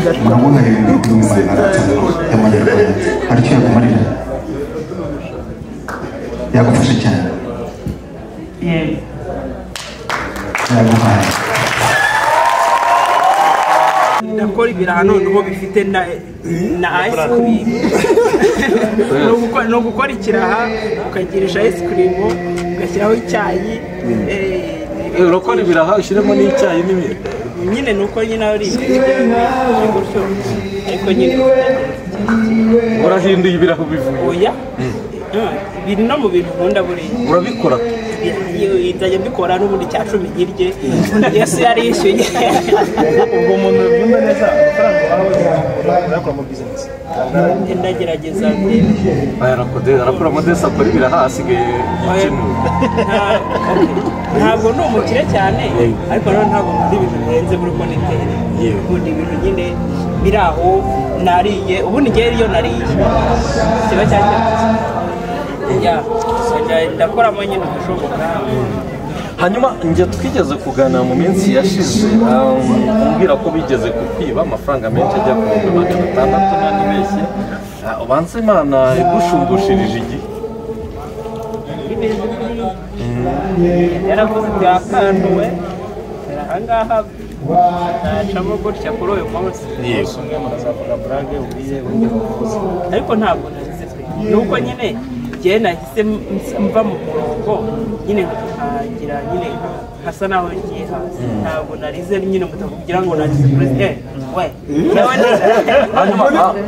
Murabona ibintu by'umwana y'amanyarwanda aricyo yakumarira yagufasha cyane yaguhaye nakora ibiraha noneho bifite na ice cream no gukora ikiraha ukagirisha ice cream ugashyiraho icyayi urakora ibiraha ushyiremo n'icyayi n'ibindi nyine nuko nyine ari gutyo ariko nyine urahinduye ibiraha bivuye oya biri no mu bintu nkunda buri urabikora ndajya mbikora n'ubundi cya 10 girye Yesu yarishyuye ubwo umuntu yumva neza amafaranga aho yakora mu business ndagerageza arakora modesa akora ibiraha asigaye ikintu ntabwo ni umukire cyane ariko rero ntabwo muri ibintu birenze muri koniteri ubundi ibintu nyine biri aho nariye ubundi ngewe iyo nariye kiba cyakemutse ndakoramo nyine ubushoboka hanyuma njye twigeze kuganira mu minsi yashize umbwira ko bigeze kukwiba amafaranga menshi ajya ku 600 n'ibeshye ubanza Imana igushumbushyirije igihe yaravuze byakantuwe ahangaha nacamo gutya kuri uyu munsi umwe mukazavuga brage ubiye ariko ntabwo nagize nuko nyine njye nahise mva mu murongo nyine nkagira nyine hasa naho ngiye hasi ntabwo narize nyine mutakugira ngo nagize president we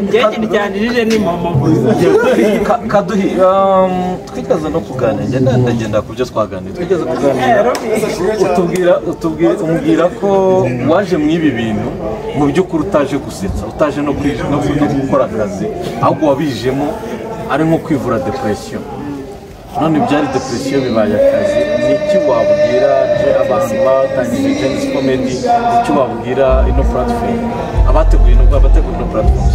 njye kintu cyandirije ni mama Kaduhi twigeze no kuganira ndagenda ku byo twaganira twigeze kuganira umbwira ko waje mu ibi bintu mu by'ukuri utaje gusetsa utaje no gukora akazi ahubwo wabijemo ari nko kwivura depression none byari depression bibaye akazi niki wabwira abantu batangije Genesis Comedy niki wabwira ino platform abateguye ino platform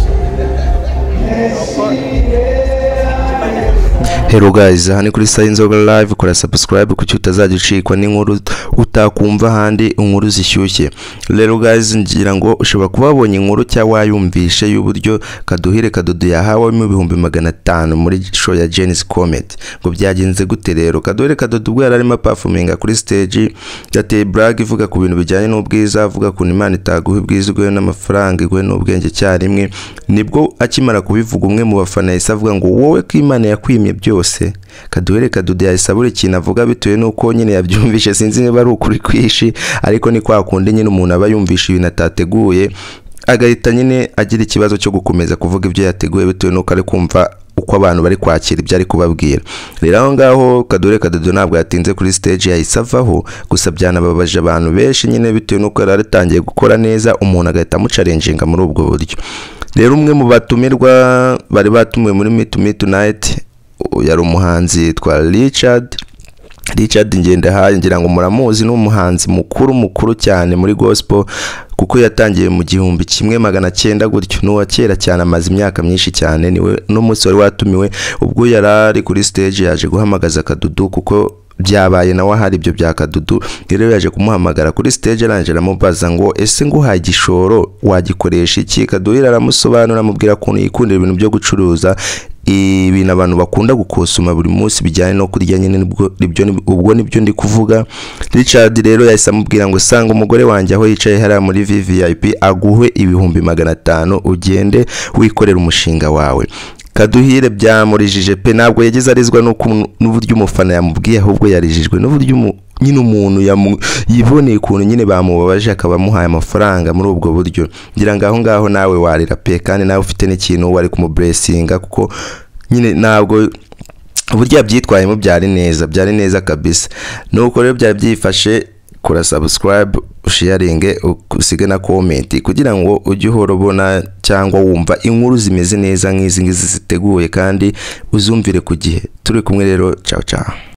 Hello guys, aha ni kuri Sayinzoga Live, kora subscribe kuki utazajya ucikwa n'inkuru utakumva handi inkuru zishyushye. Rero guys, ngira ngo ushobora kuba wabonye inkuru cyangwa wayumvishe y'uburyo Kaduhire Kadudu yahawe mu 500 muri show ya Genesis Comedy. Ngo byagenze gute rero? Kaduhire Kadudu ubwo yararimo performinga kuri stage yateye brag ivuga ku bintu bijyanye n'ubwiza, avuga ku Imana itaguha ubwizwe n'amafaranga igwe n'ubwenge cyarimwe. Nibwo akimara kubivuga umwe mu bafana yahise avuga ngo wowe ko Imana yakwimye byose. Kaduhire Kadudu yahise abura ikintu avuga bitewe nuko nyine yabyumvishe, sinzi niba ari ukuri kwishi, ariko ni kwa kundi nyine umuntu aba yumvisha ibintu atateguye agahita nyine agira ikibazo cyo gukomeza kuvuga ibyo yateguye bitewe nuko ari kumva uko abantu bari kwakira ibyo ari kubabwira. Rero aho ngaho Kaduhire Kadudu ntabwo yatinze kuri stage yahise avaho, gusa byanababaje abantu benshi nyine bitewe nuko yari atangiye gukora neza umuntu agahita amucalenjinga muri ubwo buryo. Rero umwe mu batumirwa bari batumiwe muri Meet Me Tonight yari umuhanzi yitwa Richard Ngendahaye, ngira ngo muramuzi, n'umuhanzi mukuru cyane muri gospel kuko yatangiye mu 1900 gutyo, n'uwa kera cyane, amaze imyaka myinshi cyane. Niwe n'umunsi wari watumiwe ubwo yarari kuri stage yaje guhamagaza Kadudu kuko byabaye nawe hari ibyo bya Kadudu. Rero yaje kumuhamagara kuri stage arangije aramubaza ngo ese nguhaye igishoro wagikoresha iki? Kaduhire aramusobanura amubwira ko yikundira ibintu byo gucuruza ibintu abantu bakunda gukosoma buri munsi bijyanye no kurya nyine, ubwo nibyo ndi kuvuga. Richard rero yahise amubwira ngo sanga umugore wanjye aho yicaye hari muri VIP aguhe 500 ugende wikorera umushinga wawe. Kaduhire byamurijije pe, ntabwo yagize arizwa n'uburyo umufana yamubwiye, ahubwo yarijijwe n'uburyo nyine umuntu yiboneye ukuntu nyine bamubabaje akaba amuhaye amafaranga muri ubwo buryo. Ngira ngo aho ngaho nawe warira pe, kandi nawe ufite n'ikintu wari kumublesinga kuko nyine ntabwo uburyo yabyitwayemo byari neza kabisa. Nuko rero byari byifashe. Kora subscribe, sharinge, usige na comment kugira ngo ujye uhorobona cyangwa wumva inkuru zimeze neza nk'izi ziteguye kandi uzumvire ku gihe. Turi kumwe rero, ciao ciao.